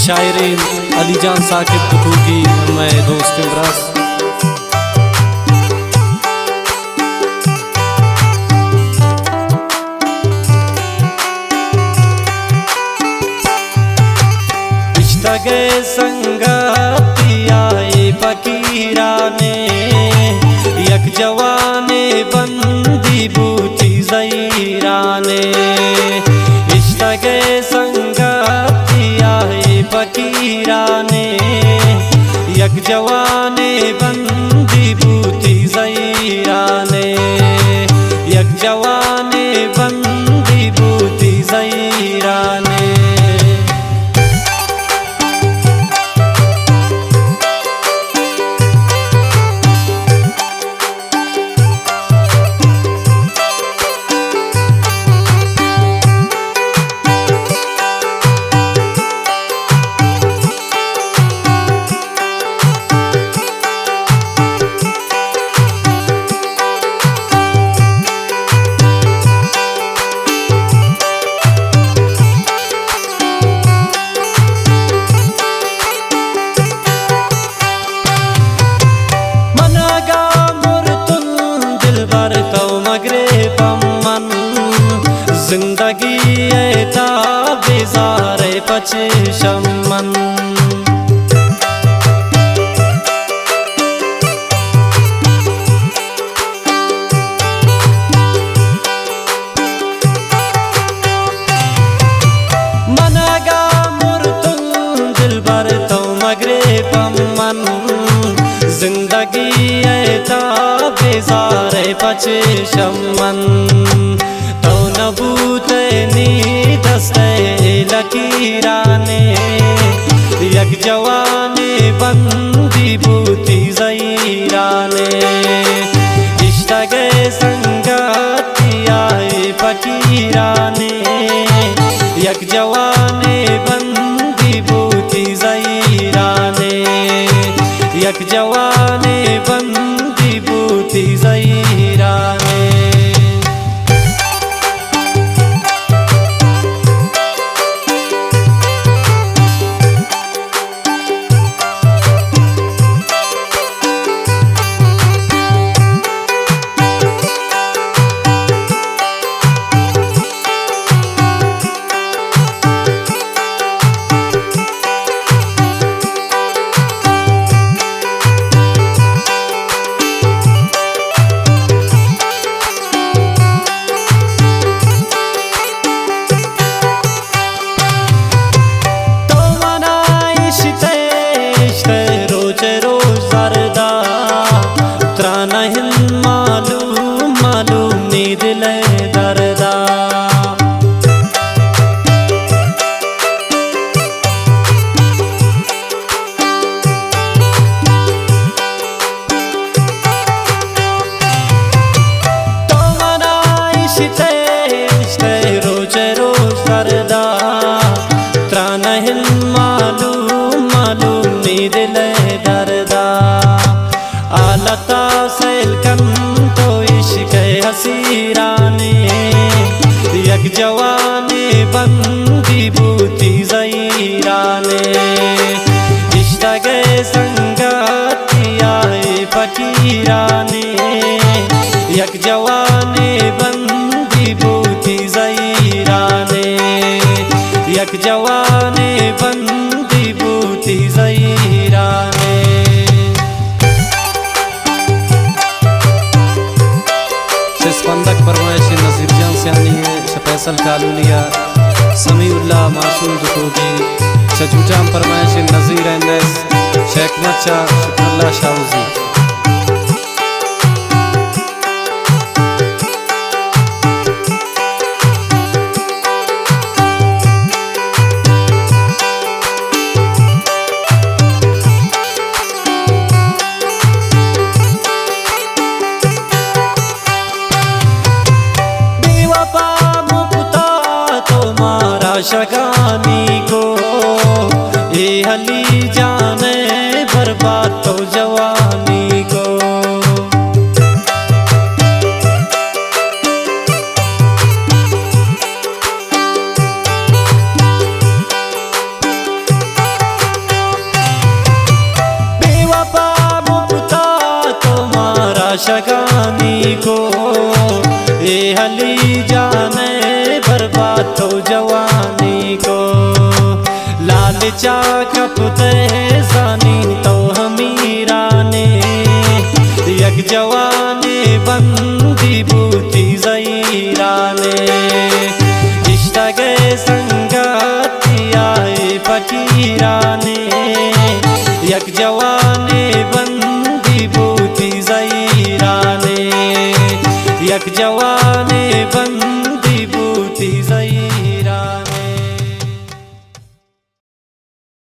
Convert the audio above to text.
शायरीन अलीजान साकिब दुखू की मैं दोस्त इमरास। इश्तगे संगतिया फकीरा ने यक जवाने बंदी बूटी ज़हीरा ने। इश्तगे संगतिया फकीरा ने यक जवाने बंदी बूटी ज़हीरा ने। यक जवाने बंदी बूटी ज़हीरा ने। जिंदगी ऐता बेज़ारे पचे शमन। मनगा मुर्तुल दिल भर तो मगरे पमन। जिंदगी ऐता बेज़ारे पचे शमन। तो नबूते नी दस्ते लकीरा ने यक जवाने बंदी बूटी ज़हीरा ने। इश्तगे संगतिया फकीरा ने यक जवाने बंदी बूटी ज़हीरा ने। यक जवाने बंदी बूटी ज़हीरा ने। आलता सैलकन तो इश्क हसीरा ने यक जवाने बंदी बूटी ज़हीरा ने। इश्तगे संगतिया फकीरा ने यक जवाने बंदी बूटी ज़हीरा ने। यक जवाने बंदी बूटी ज़हीरा ने। स्पंदक फरमाइश नज़ीर जान सियानी है फैसल कालूनिया समीउल्लाह मासूम दुखोगी। चचूचाम फरमाइश नज़ीर एनएस शेख मच्चा शुक्रल्ला शाउजी। शगानी को ये हली जाने बर्बाद तो जवानी को। शगानी को ए हली जाने बर्बाद तो जवानी को लालचा कपते सानी तो हमीरा ने यक जवाने बंदी बूती जईरा ने इश्तगे संगती आए फकीरा ने यक जवाने